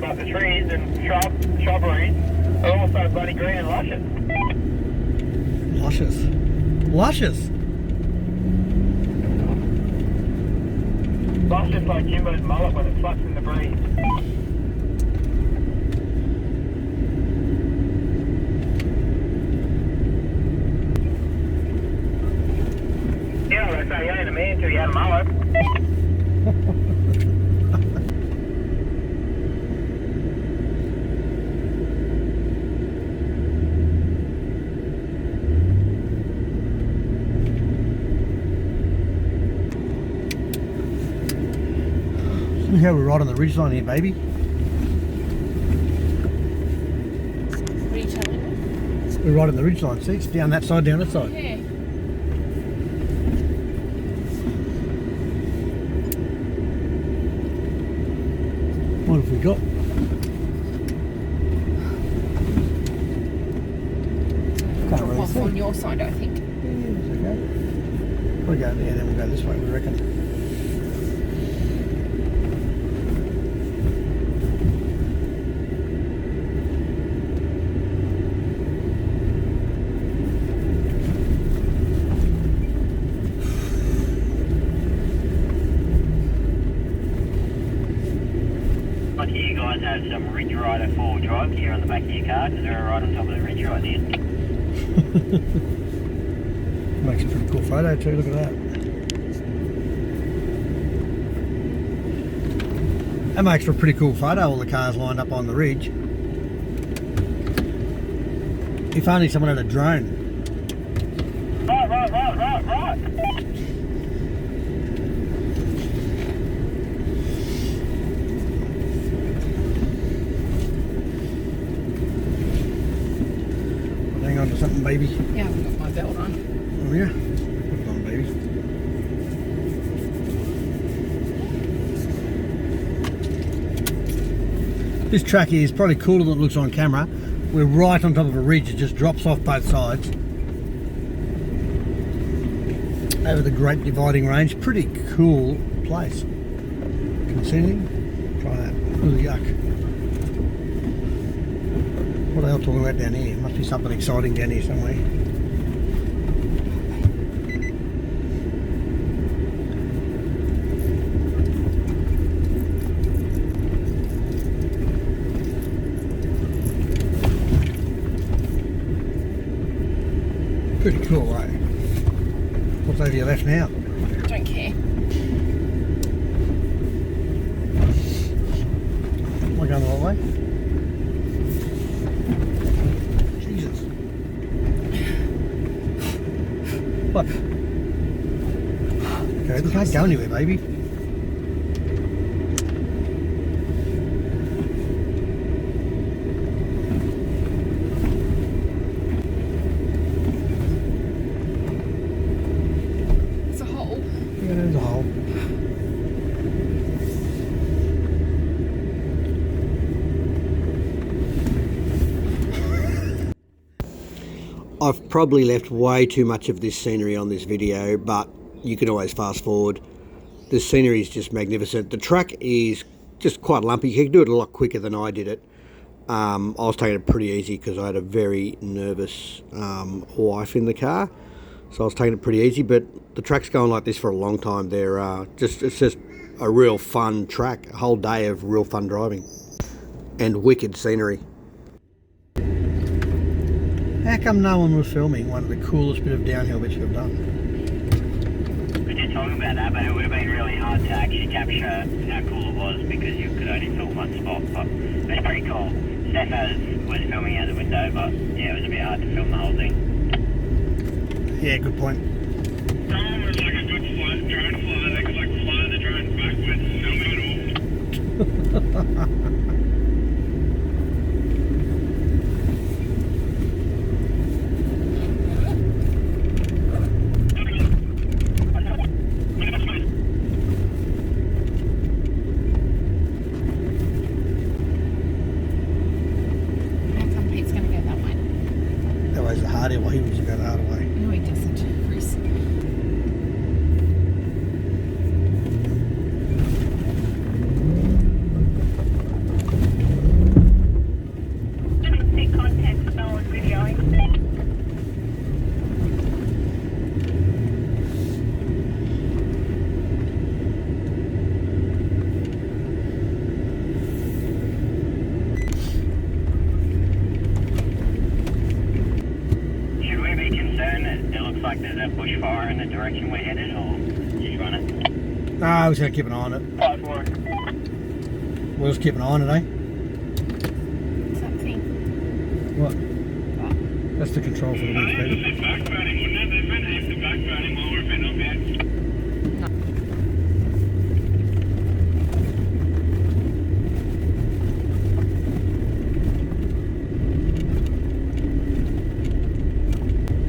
like the trees and shrubberies are also bloody green and luscious. Luscious. Luscious. Luscious like Jimbo's mullet when it flaps in the breeze. Yeah, they say you ain't a man until you had a mullet. Look how we're right on the ridgeline here, baby. What are you telling me? We're right on the ridgeline, see? It's down that side, down that side. Yeah. What have we got? Can't Drop really off see. on your side, I think. Yeah, it's okay. We'll go there, then we'll go this way, we reckon. Like you guys have some Ridge Rider 4 drive gear on the back of your car because they're right on top of the Ridge right here. Makes a pretty cool photo too, look at that. That makes for a pretty cool photo, all the cars lined up on the ridge. If only someone had a drone. Right. Hang on to something, baby. Yeah, I've got my belt on. Oh yeah? Put it on, baby. This track here is probably cooler than it looks on camera. We're right on top of a ridge, it just drops off both sides. Over the Great Dividing Range, pretty cool place. Can you see anything? Try that. Oh, yuck. What are they all talking about down here? Must be something exciting down here somewhere. Pretty cool, eh? What's over your left now? Don't care. Am I going the right way? Jesus. What? Okay, we can't go anywhere, baby. It's a hole. Yeah, there's a hole. I've probably left way too much of this scenery on this video, but you can always fast forward. The scenery is just magnificent. The track is just quite lumpy. You can do it a lot quicker than I did it. I was taking it pretty easy because I had a very nervous wife in the car. So I was taking it pretty easy, but the track's going like this for a long time. It's just a real fun track, a whole day of real fun driving and wicked scenery. How come no one was filming one of the coolest bit of downhill bits we've done? We did talk about that, but it would have been really hard to actually capture how cool it was because you could only film one spot. But it's pretty cool. Steph was filming out the window, but yeah, it was a bit hard to film the whole thing. Yeah, good point. Someone was like a good drone flyer. They could like fly the drone backwards and film it all. How come Pete's going to go that way? That way's the hard way. He wants to go the hard way. No, he doesn't, Chris. like there's a bushfire in the direction we're headed, or just run it? Ah, we're just going to keep an eye on it. 5-4. We'll just keep an eye on it, eh? What's that thing? What? That's the control for the wind speed. They're backburning, wouldn't it? They're meant to have the backburning while we're been up here.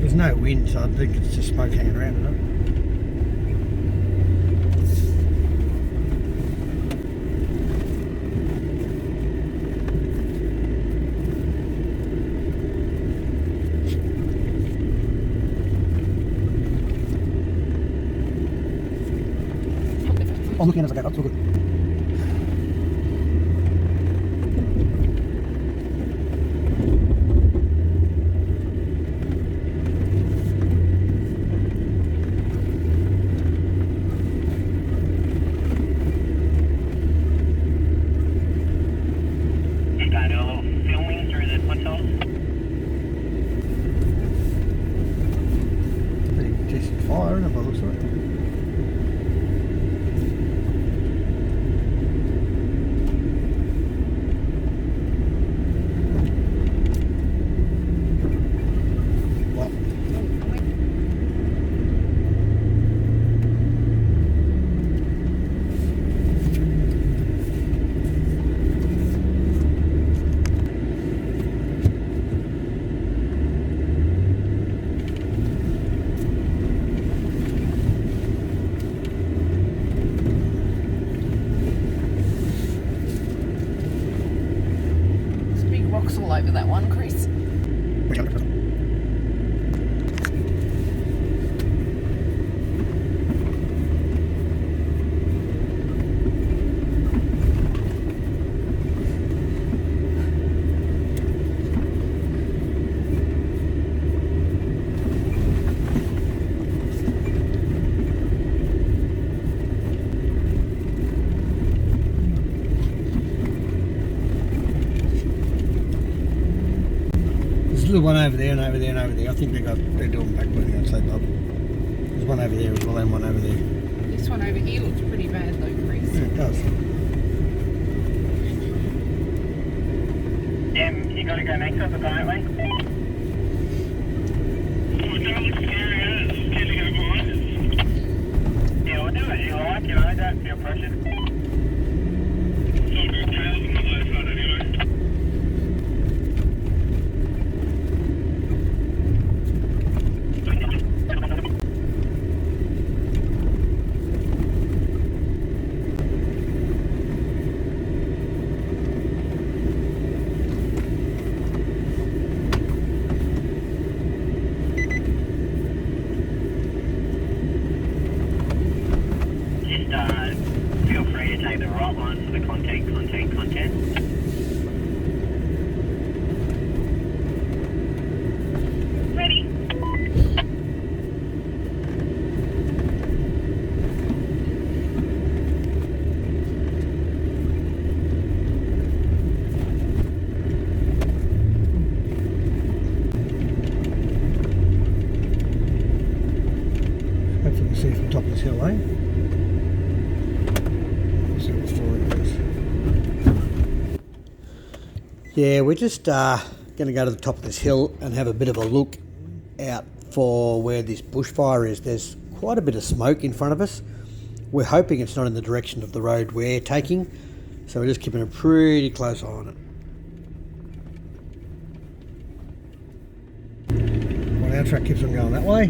There's no wind, so I think it's just smoke hanging around, isn't it? I'm looking as I go, that's all good. Just going to do a little filming through the foothills. Pretty decent fire, isn't it, by the looks of it? There's big rocks all over that one, Chris. There's a little one over there and over there and over there. I think they're doing backburning outside, Bob. There's one over there as well and one over there. This one over here looks pretty bad though, Chris. Yeah, it does. You got to go next up apparently. Oh, that looks scary, eh? It's scared to go behind us. Yeah, we'll do as you like, you know, don't feel pressured. It's all good, tails on the low side anyway. Just feel free to take the right line for the content. Ready? Hopefully we can see from the top of this hill, eh? See what story it is. Yeah, we're just going to go to the top of this hill and have a bit of a look out for where this bushfire is. There's quite a bit of smoke in front of us. We're hoping it's not in the direction of the road we're taking, so we're just keeping a pretty close eye on it. Well, our truck keeps on going that way. I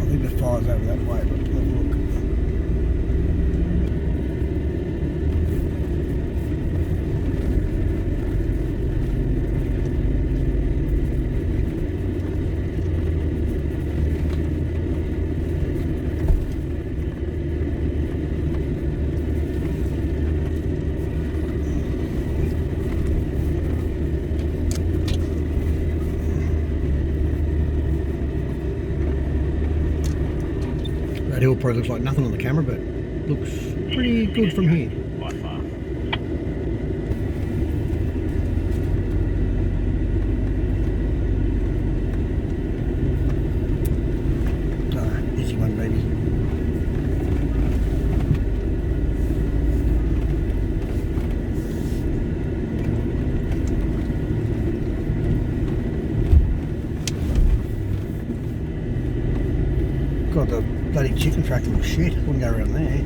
think the fire's over that way, but let's look. That hill probably looks like nothing on the camera, but looks pretty good from here. By far. the bloody chicken track looks shit. Wouldn't go around there.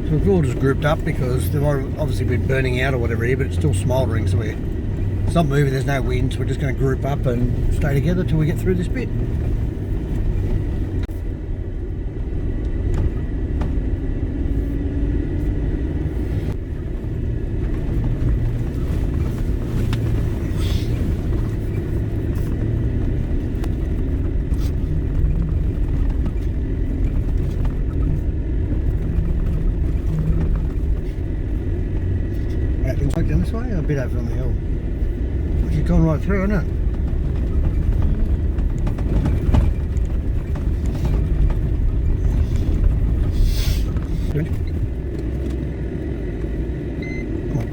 So we've all just grouped up because they've obviously been burning out or whatever here, but it's still smouldering, so it's not moving, there's no wind, so we're just going to group up and stay together till we get through this bit. Down this way, or a bit over on the hill. She's gone right through, isn't it? Good. Come on.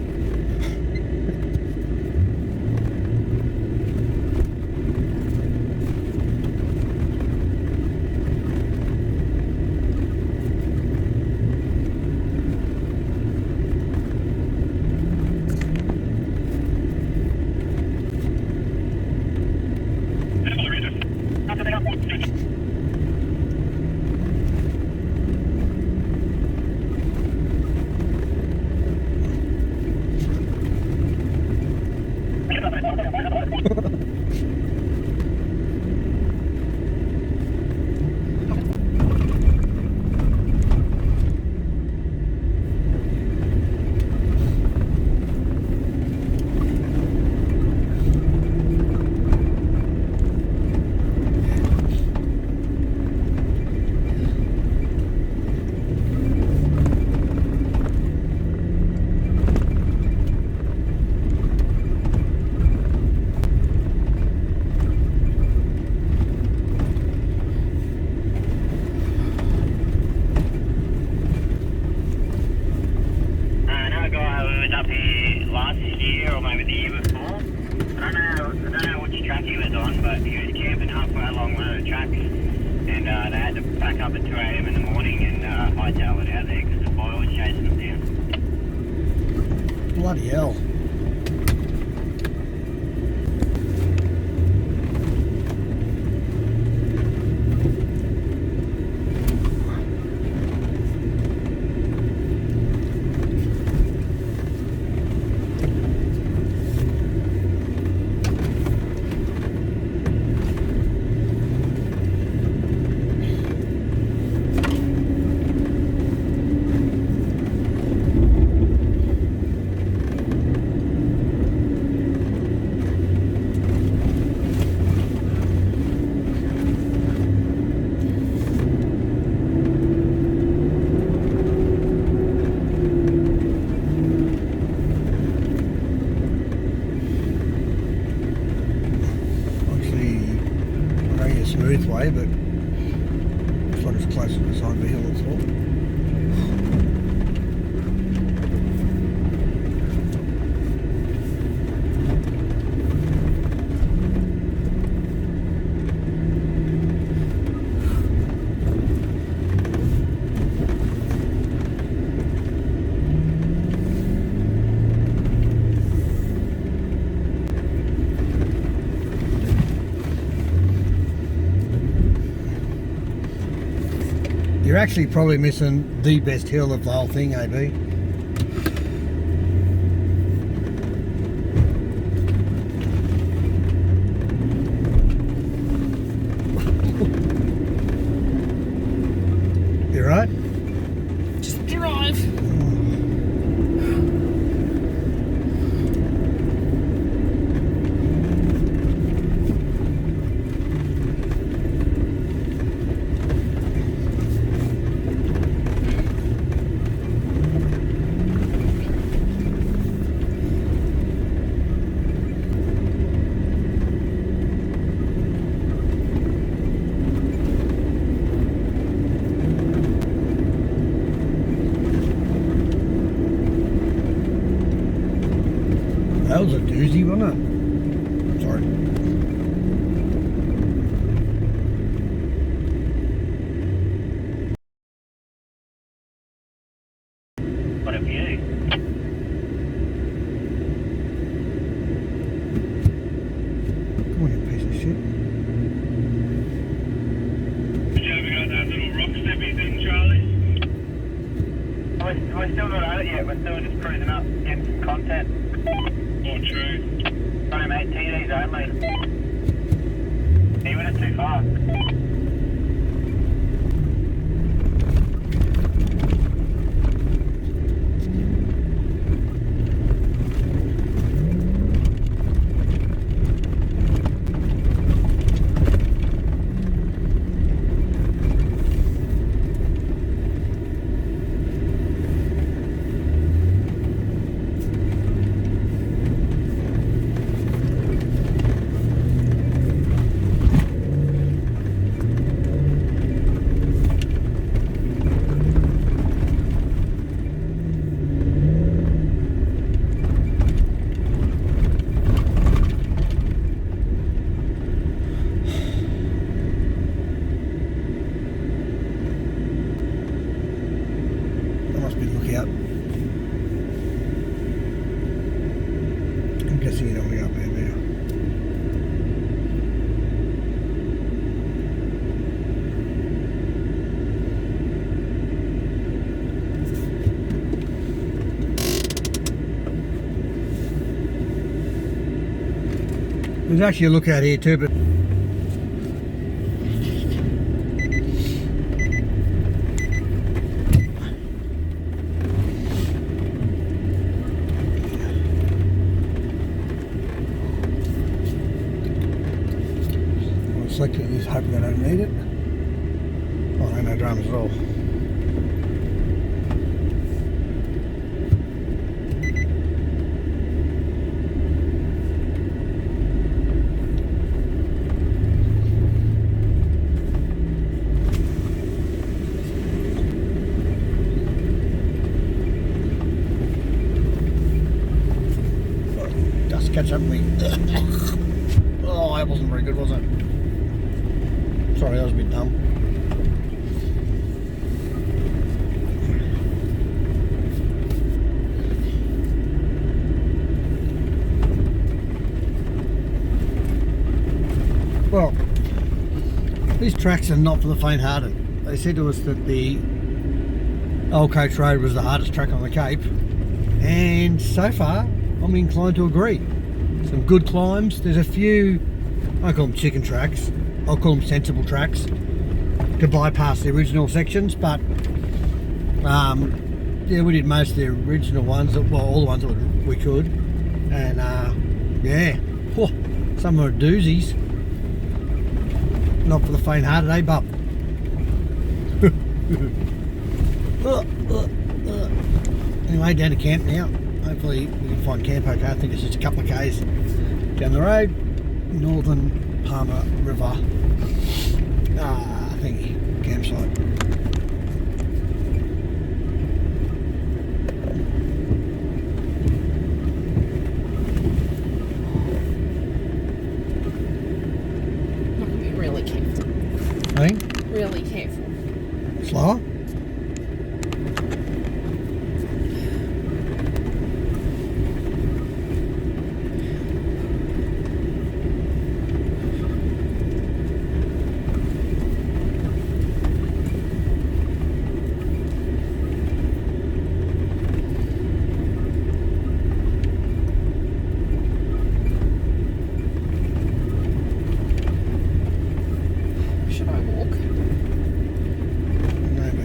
Up at 2 a.m. in the morning and hightailed it out there because the fire was chasing them down. Bloody hell. Smooth way, but looks like it's closer to the side of the hill as well. You're actually probably missing the best hill of the whole thing, AB. You right? Just drive. Yeah, we're still just cruising up, getting some content. Oh, true. Sorry mate, TDs only. Even it's too far. That must be the lookout. I'm guessing you don't want to go up there now. There's actually a lookout here too, but I'll select it, just hoping I don't need it. Oh, no dramas at all. Dust catch up with me. Oh, that wasn't very good, was it? Sorry, that was a bit dumb. Well, these tracks are not for the faint-hearted. They said to us that the Old Coights Road was the hardest track on the Cape, and so far I'm inclined to agree. Some good climbs. There's a few, I call them chicken tracks, I'll call them sensible tracks to bypass the original sections, but yeah, we did most of the original ones, well, all the ones that we could, and yeah, whew, some are doozies. Not for the faint-hearted, eh, bub? Anyway, down to camp now. Hopefully we can find camp okay. I think it's just a couple of k's down the road. Northern Palmer River thingy, campsite. Not gonna be really careful. Hey? Really careful. Slower? Should I walk? Maybe.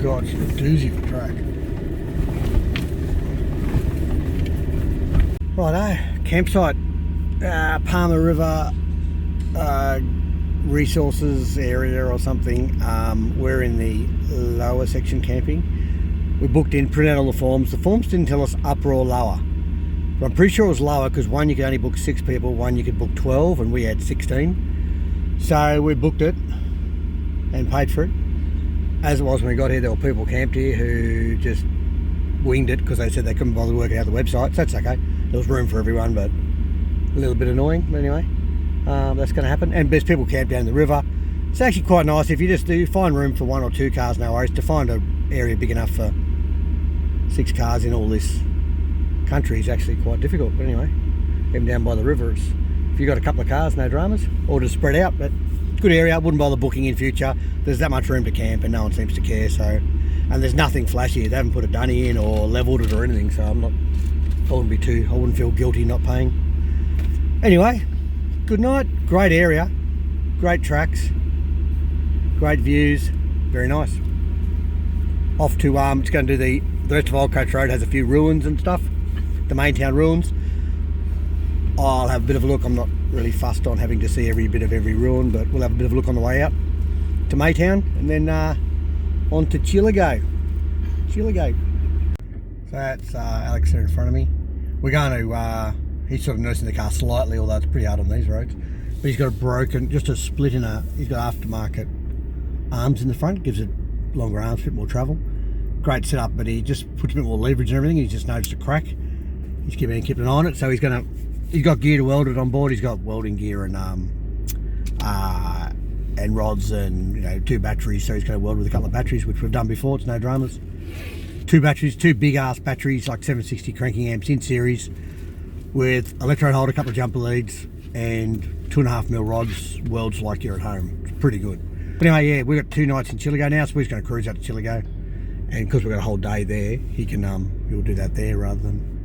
God, it's a doozy of a track. Righto, campsite, Palmer River resources area or something. We're in the lower section camping. We booked in, printed out all the forms. The forms didn't tell us upper or lower. But I'm pretty sure it was lower because one you could only book 6 people, one you could book 12, and we had 16. So we booked it and paid for it. As it was when we got here, there were people camped here who just winged it because they said they couldn't bother working out the website. So that's okay. There was room for everyone, but a little bit annoying. But anyway, that's going to happen. And there's people camped down the river. It's actually quite nice if you just do find room for 1 or 2 cars, no worries. To find an area big enough for 6 cars in all this country is actually quite difficult. But anyway, even down by the river, if you've got a couple of cars, no dramas, or just spread out. But good area. I wouldn't bother booking in future. There's that much room to camp and no one seems to care. So, and there's nothing flashy. They haven't put a dunny in or levelled it or anything. So I wouldn't feel guilty not paying. Anyway, good night. Great area, great tracks, great views, very nice. Off to it's going to do the rest of Old Coights Road has a few ruins and stuff. The main town ruins. I'll have a bit of a look. I'm not really fussed on having to see every bit of every ruin, but we'll have a bit of a look on the way out to Maytown and then on to Chillago. So that's Alex there in front of me. We're going to, he's sort of nursing the car slightly, although it's pretty hard on these roads. But he's got a broken, just a split he's got aftermarket arms in the front, gives it longer arms, a bit more travel. Great setup, but he just puts a bit more leverage and everything. He's just noticed a crack. He's keeping an eye on it, so he's got gear to weld it on board. He's got welding gear and rods and 2 batteries. So he's going to weld with a couple of batteries, which we've done before. It's no dramas. 2 batteries, 2 big ass batteries, like 760 cranking amps in series, with electrode holder, a couple of jumper leads, and 2.5mm rods. Welds like you're at home. It's pretty good. But anyway, yeah, we've got 2 nights in Chillago now, so we're just going to cruise out to Chillago. And because we've got a whole day there, he'll do that there rather than